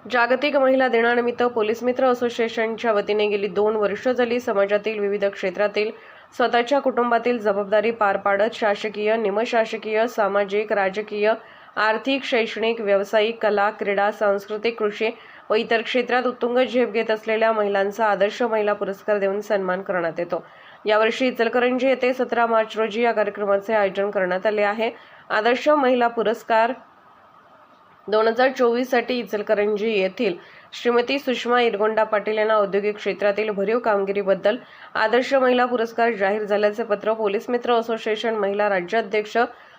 जागतिक महिला दिनानिमित्त पोलीस मित्र असोसिएशनच्या वतीने गेली 2 वर्ष झाली समाजातील विविध क्षेत्रातील स्वतःच्या कुटुंबातील जबाबदारी पार पाडत शासकीय, निमशासकीय, सामाजिक, राजकीय, आर्थिक, शैक्षणिक, व्यावसायिक, कला, क्रीडा, सांस्कृतिक, कृषी व इतर क्षेत्रात उत्तुंग झेप घेत असलेल्या महिलांचा आदर्श महिला पुरस्कार देऊन सन्मान करण्यात येतो। यावर्षी इचलकरंजी येथे 17 मार्च रोजी या कार्यक्रमाचे आयोजन करण्यात आले आहे। आदर्श महिला पुरस्कार 2024 साठी इचलकरंजी येथील श्रीमती सुषमा इरगोंडा पाटील यांना औद्योगिक क्षेत्रातील भरीव कामगिरीबद्दल आदर्श महिला पुरस्कार जाहीर झाल्याचे पत्र पोलीस मित्र असोसिएशन महिला राज्याध्यक्ष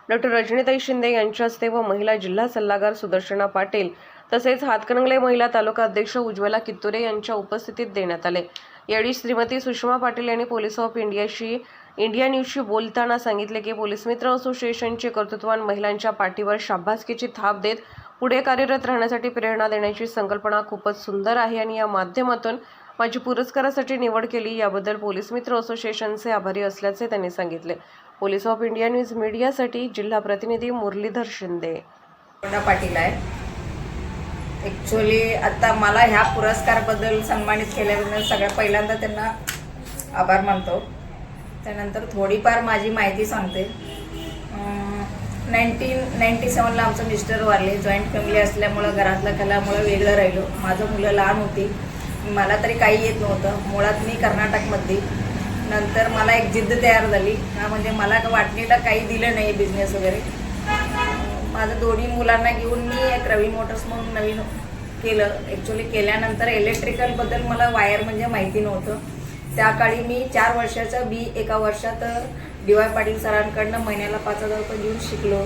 डॉ. रजनीताई शिंदे यांच्या हस्ते व महिला जिल्हा सल्लागार सुदर्शना पाटील तसेच हातकणंगले महिला तालुका अध्यक्ष उज्ज्वला कित्तुरे यांच्या उपस्थितीत देण्यात आले। यावेळी श्रीमती सुषमा पाटील यांनी पोलीस ऑफ इंडिया न्यूजशी बोलताना सांगितले की पोलीस मित्र असोसिएशनचे कर्तृत्ववान महिलांच्या पाठीवर शाबासकीची थाप देत पुढे कार्यरत राहण्यासाठी प्रेरणा देण्याची संकल्पना खूपच सुंदर आहे आणि या माध्यमातून माझी पुरस्कारासाठी निवड केली याबद्दल पोलीस मित्र असोसिएशनचे आभारी असल्याचे त्यांनी सांगितले। पोलीस ऑफ इंडिया न्यूज मीडियासाठी जिल्हा प्रतिनिधी मुरलीधर शिंदे। पाटील आहे। ॲक्च्युअली आता मला ह्या पुरस्काराबद्दल सन्मानित केल्याबद्दल सगळ्यात पहिल्यांदा त्यांना आभार मानतो। त्यानंतर थोडीफार माझी माहिती सांगते। 1997ला आमचं मिस्टर वारले। जॉईंट फॅमिली असल्यामुळं घरातल्या कलामुळं वेगळं राहिलो। माझं मुलं लहान होती, मला तरी काही येत नव्हतं। मुळात मी कर्नाटकमध्ये, नंतर मला एक जिद्द तयार झाली म्हणजे मला वाटणीला काही दिलं नाही बिझनेस वगैरे। माझं दोन्ही मुलांना घेऊन मी एक रवी मोटर्स म्हणून नवीन केलं। ॲक्च्युअली केल्यानंतर इलेक्ट्रिकलबद्दल मला वायर म्हणजे माहिती नव्हतं। त्या काळी मी 4 वर्षाचा बी एका वर्षात DY पाटील सरांकडनं महिन्याला 5,000 रुपये देऊन शिकलो।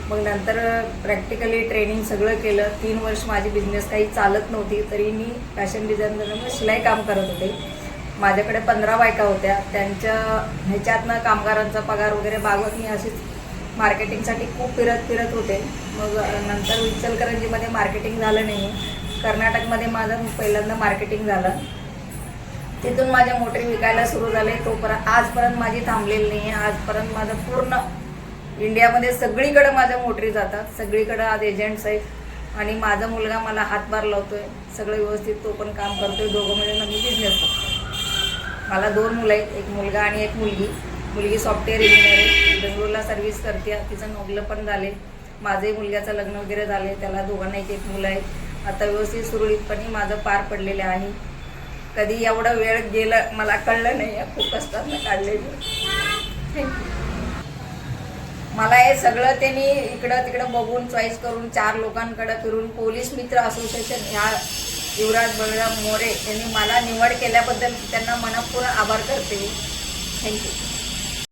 मग नंतर प्रॅक्टिकली ट्रेनिंग सगळं केलं। 3 वर्ष माझी बिझनेस काही चालत नव्हती, तरी मी फॅशन डिझायनर शिलाई काम करत होते। माझ्याकडे 15 बायका होत्या। त्यांच्या ह्याच्यातनं कामगारांचा पगार वगैरे बागवत मी अशीच मार्केटिंगसाठी खूप फिरत होते। मग नंतर इचलकरंजीमध्ये मार्केटिंग झालं नाही, कर्नाटकमध्ये माझं पहिल्यांदा मार्केटिंग झालं। तिथून माझ्या मोटरी विकायला सुरू झाले। तोपर्यंत आजपर्यंत माझी थांबलेली नाही आहे। आजपर्यंत माझं पूर्ण इंडियामध्ये सगळीकडे माझ्या मोटरी जातात, सगळीकडे आज एजंट्स आहेत आणि माझा मुलगा मला हातभार लावतोय, सगळं व्यवस्थित तो पण काम करतोय। दोघं मिळून आम्ही बिझनेस करतो। मला 2 मुलं आहेत, एक मुलगा आणि एक मुलगी। मुलगी सॉफ्टवेअर इंजिनियर आहे, बेंगळूरला सर्व्हिस करते। तिचं नोकरी पण झाले। माझे मुलग्याचं लग्न वगैरे झाले, त्याला दोघांना एक मुलं आहेत। आता व्यवस्थित सुरळीतपणे माझं पार पडलेलं आहे। कधी एवढा वेळ गेलं मला कळलं नाही, खूप कष्टानं काढलेलं। थँक्यू। मला हे सगळं त्यांनी इकडं तिकडं बघून चॉईस करून 4 लोकांकडे फिरून पोलीस मित्र असोसिएशन ह्या युवराज बळराम मोरे यांनी मला निवड केल्याबद्दल त्यांना मनपूर्ण आभार करते। थँक्यू।